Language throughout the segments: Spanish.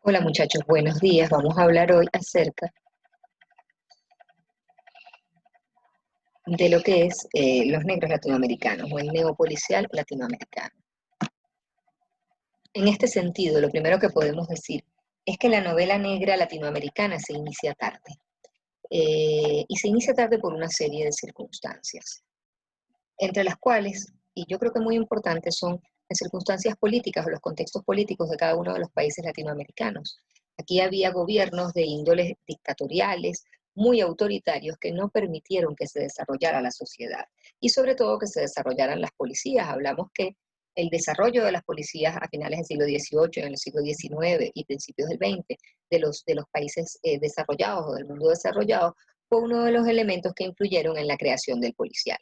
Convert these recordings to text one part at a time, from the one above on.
Hola muchachos, buenos días. Vamos a hablar hoy acerca de lo que es los negros latinoamericanos o el neopolicial latinoamericano. En este sentido, lo primero que podemos decir es que la novela negra latinoamericana se inicia tarde. Y se inicia tarde por una serie de circunstancias, entre las cuales, y yo creo que muy importantes, son las circunstancias políticas o los contextos políticos de cada uno de los países latinoamericanos. Aquí había gobiernos de índoles dictatoriales, muy autoritarios, que no permitieron que se desarrollara la sociedad y sobre todo que se desarrollaran las policías. Hablamos que el desarrollo de las policías a finales del siglo XVIII, en el siglo XIX y principios del XX de los países desarrollados o del mundo desarrollado fue uno de los elementos que influyeron en la creación del policial.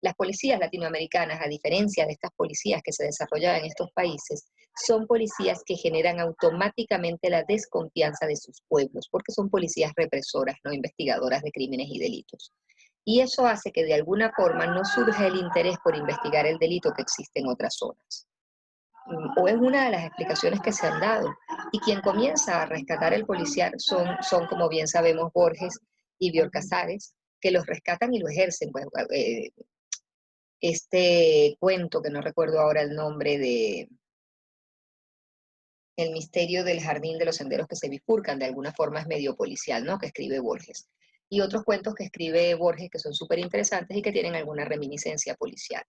Las policías latinoamericanas, a diferencia de estas policías que se desarrollan en estos países, son policías que generan automáticamente la desconfianza de sus pueblos, porque son policías represoras, no investigadoras de crímenes y delitos. Y eso hace que de alguna forma no surja el interés por investigar el delito que existe en otras zonas. O es una de las explicaciones que se han dado. Y quien comienza a rescatar el policial son como bien sabemos, Borges y Bioy Casares, que los rescatan y lo ejercen. Pues, este cuento, que no recuerdo ahora el nombre de El misterio del jardín de los senderos que se bifurcan, de alguna forma es medio policial, ¿no? Que escribe Borges. Y otros cuentos que escribe Borges que son súper interesantes y que tienen alguna reminiscencia policial.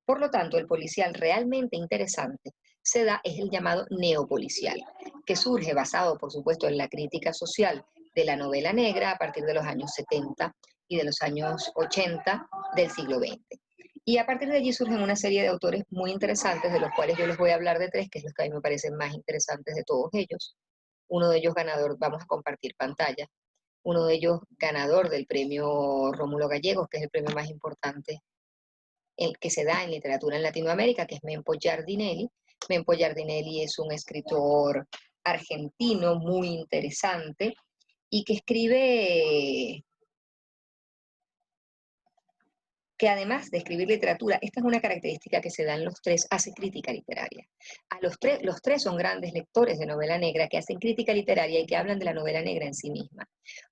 Por lo tanto, el policial realmente interesante es el llamado neopolicial, que surge basado, por supuesto, en la crítica social de la novela negra a partir de los años 70 y de los años 80 del siglo XX. Y a partir de allí surgen una serie de autores muy interesantes, de los cuales yo les voy a hablar de tres, que es los que a mí me parecen más interesantes de todos ellos. Uno de ellos ganador, vamos a compartir pantalla, uno de ellos ganador del premio Rómulo Gallegos, que es el premio más importante el que se da en literatura en Latinoamérica, que es Mempo Giardinelli. Mempo Giardinelli es un escritor argentino muy interesante y que escribe, que además de escribir literatura, esta es una característica que se da en los tres, hace crítica literaria. Los tres son grandes lectores de novela negra que hacen crítica literaria y que hablan de la novela negra en sí misma.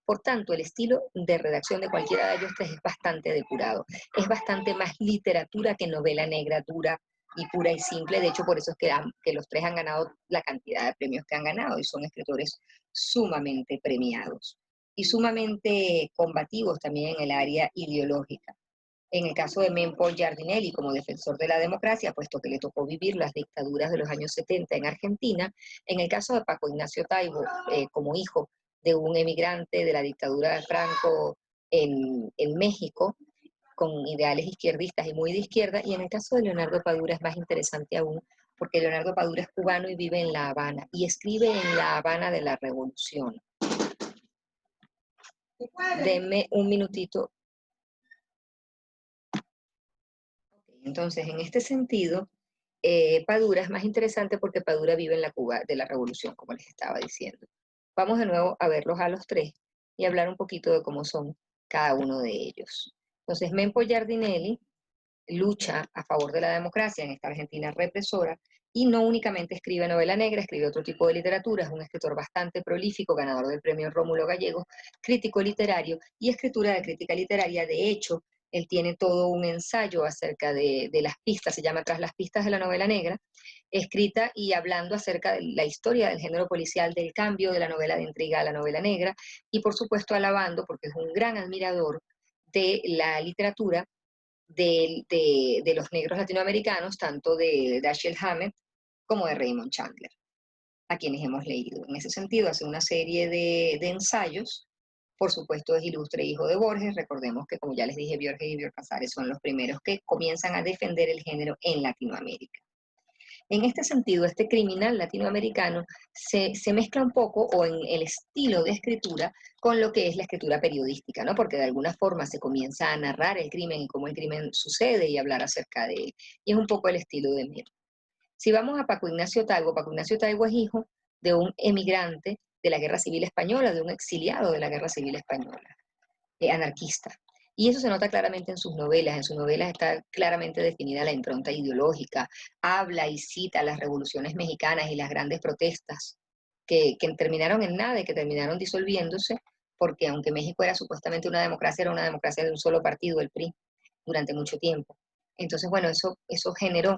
Por tanto, el estilo de redacción de cualquiera de ellos tres es bastante depurado, es bastante más literatura que novela negra dura y pura y simple. De hecho, por eso es que los tres han ganado la cantidad de premios que han ganado y son escritores sumamente premiados y sumamente combativos también en el área ideológica. En el caso de Mempo Giardinelli, como defensor de la democracia, puesto que le tocó vivir las dictaduras de los años 70 en Argentina. En el caso de Paco Ignacio Taibo, como hijo de un emigrante de la dictadura de Franco en México, con ideales izquierdistas y muy de izquierda. Y en el caso de Leonardo Padura es más interesante aún, porque Leonardo Padura es cubano y vive en La Habana, y escribe en La Habana de la Revolución. Denme un minutito. Entonces, en este sentido, Padura es más interesante porque Padura vive en la Cuba de la Revolución, como les estaba diciendo. Vamos de nuevo a verlos a los tres y hablar un poquito de cómo son cada uno de ellos. Entonces, Mempo Giardinelli lucha a favor de la democracia en esta Argentina represora y no únicamente escribe novela negra, escribe otro tipo de literatura, es un escritor bastante prolífico, ganador del premio Rómulo Gallegos, crítico literario y escritura de crítica literaria. De hecho, él tiene todo un ensayo acerca de las pistas, se llama Tras las pistas de la novela negra, escrita y hablando acerca de la historia del género policial, del cambio de la novela de intriga a la novela negra, y por supuesto alabando, porque es un gran admirador de la literatura de los negros latinoamericanos, tanto de Dashiell Hammett como de Raymond Chandler, a quienes hemos leído. En ese sentido, hace una serie de ensayos. Por supuesto, es ilustre hijo de Borges. Recordemos que, como ya les dije, Borges y Bioy Casares son los primeros que comienzan a defender el género en Latinoamérica. En este sentido, este criminal latinoamericano se mezcla un poco, o en el estilo de escritura, con lo que es la escritura periodística, ¿no? Porque de alguna forma se comienza a narrar el crimen y cómo el crimen sucede y hablar acerca de él. Y es un poco el estilo de Mir. Si vamos a Paco Ignacio Taibo es hijo de un emigrante de la Guerra Civil Española, de un exiliado de la Guerra Civil Española, anarquista. Y eso se nota claramente en sus novelas está claramente definida la impronta ideológica, habla y cita las revoluciones mexicanas y las grandes protestas que terminaron en nada y que terminaron disolviéndose, porque aunque México era supuestamente una democracia, era una democracia de un solo partido, el PRI, durante mucho tiempo. Entonces, bueno, eso generó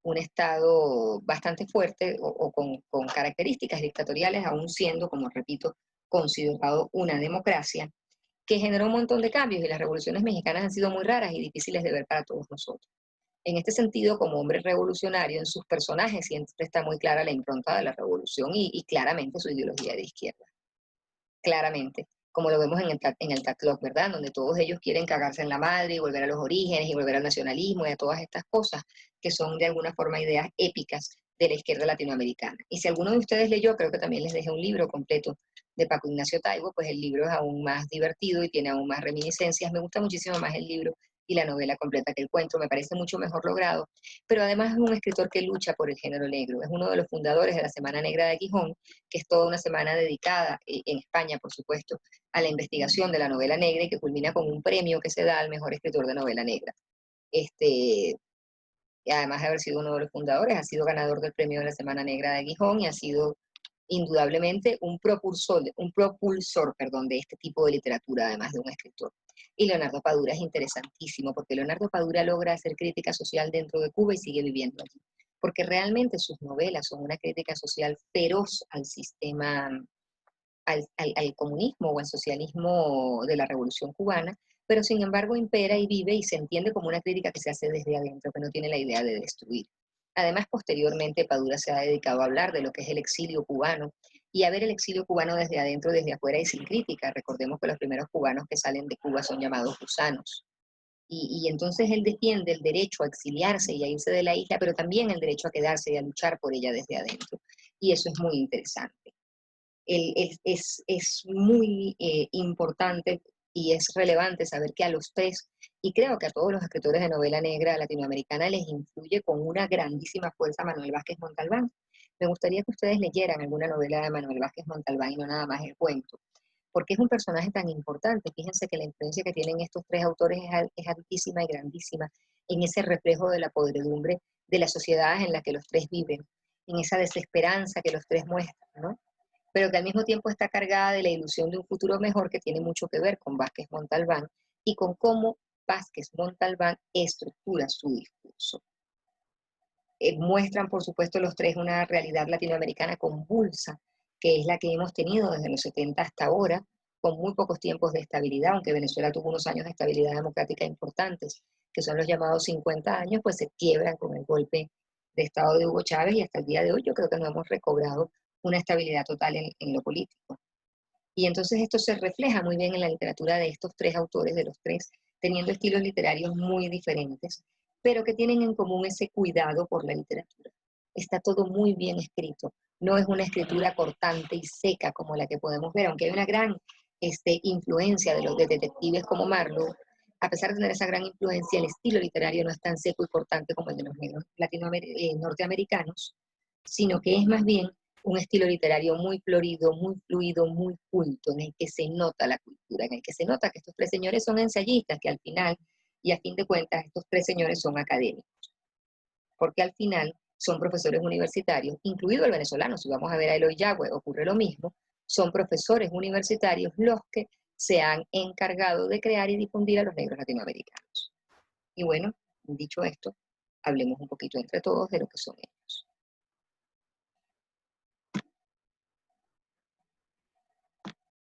un Estado bastante fuerte o con características dictatoriales, aún siendo, como repito, considerado una democracia, que generó un montón de cambios y las revoluciones mexicanas han sido muy raras y difíciles de ver para todos nosotros. En este sentido, como hombre revolucionario, en sus personajes siempre está muy clara la impronta de la revolución y claramente su ideología de izquierda. Claramente, como lo vemos en el Tatlock, ¿verdad? Donde todos ellos quieren cagarse en la madre y volver a los orígenes y volver al nacionalismo y a todas estas cosas que son de alguna forma ideas épicas de la izquierda latinoamericana. Y si alguno de ustedes leyó, creo que también les dejé un libro completo de Paco Ignacio Taibo, pues el libro es aún más divertido y tiene aún más reminiscencias. Me gusta muchísimo más el libro y la novela completa que el cuento, me parece mucho mejor logrado, pero además es un escritor que lucha por el género negro, es uno de los fundadores de la Semana Negra de Gijón, que es toda una semana dedicada, en España, por supuesto, a la investigación de la novela negra y que culmina con un premio que se da al mejor escritor de novela negra. Este, y además de haber sido uno de los fundadores, ha sido ganador del premio de la Semana Negra de Gijón y ha sido indudablemente un propulsor, perdón, de este tipo de literatura, además de un escritor. Y Leonardo Padura es interesantísimo, porque Leonardo Padura logra hacer crítica social dentro de Cuba y sigue viviendo allí. Porque realmente sus novelas son una crítica social feroz al sistema, al comunismo o al socialismo de la Revolución Cubana, pero sin embargo impera y vive y se entiende como una crítica que se hace desde adentro, que no tiene la idea de destruir. Además, posteriormente, Padura se ha dedicado a hablar de lo que es el exilio cubano y a ver el exilio cubano desde adentro, desde afuera y sin crítica. Recordemos que los primeros cubanos que salen de Cuba son llamados gusanos. Y entonces él defiende el derecho a exiliarse y a irse de la isla, pero también el derecho a quedarse y a luchar por ella desde adentro. Y eso es muy interesante. Es muy importante y es relevante saber que a los tres, y creo que a todos los escritores de novela negra latinoamericana les influye con una grandísima fuerza Manuel Vázquez Montalbán. Me gustaría que ustedes leyeran alguna novela de Manuel Vázquez Montalbán y no nada más el cuento, porque es un personaje tan importante. Fíjense que la influencia que tienen estos tres autores es altísima y grandísima en ese reflejo de la podredumbre de las sociedades en las que los tres viven, en esa desesperanza que los tres muestran, ¿no? Pero que al mismo tiempo está cargada de la ilusión de un futuro mejor que tiene mucho que ver con Vázquez Montalbán y con cómo Vázquez Montalbán estructura su discurso. Muestran, por supuesto, los tres una realidad latinoamericana convulsa, que es la que hemos tenido desde los 70 hasta ahora, con muy pocos tiempos de estabilidad, aunque Venezuela tuvo unos años de estabilidad democrática importantes, que son los llamados 50 años, pues se quiebran con el golpe de Estado de Hugo Chávez y hasta el día de hoy yo creo que no hemos recobrado una estabilidad total en lo político. Y entonces esto se refleja muy bien en la literatura de estos tres autores, de los tres, teniendo estilos literarios muy diferentes, pero que tienen en común ese cuidado por la literatura. Está todo muy bien escrito, no es una escritura cortante y seca como la que podemos ver, aunque hay una gran influencia de los de detectives como Marlowe. A pesar de tener esa gran influencia, el estilo literario no es tan seco y cortante como el de los negros norteamericanos, sino que es más bien un estilo literario muy florido, muy fluido, muy culto, en el que se nota la cultura, en el que se nota que estos tres señores son ensayistas, que al final y a fin de cuentas estos tres señores son académicos, porque al final son profesores universitarios, incluido el venezolano, si vamos a ver a Eloy Yagüe, ocurre lo mismo, son profesores universitarios los que se han encargado de crear y difundir a los negros latinoamericanos. Y bueno, dicho esto, hablemos un poquito entre todos de lo que son ellos.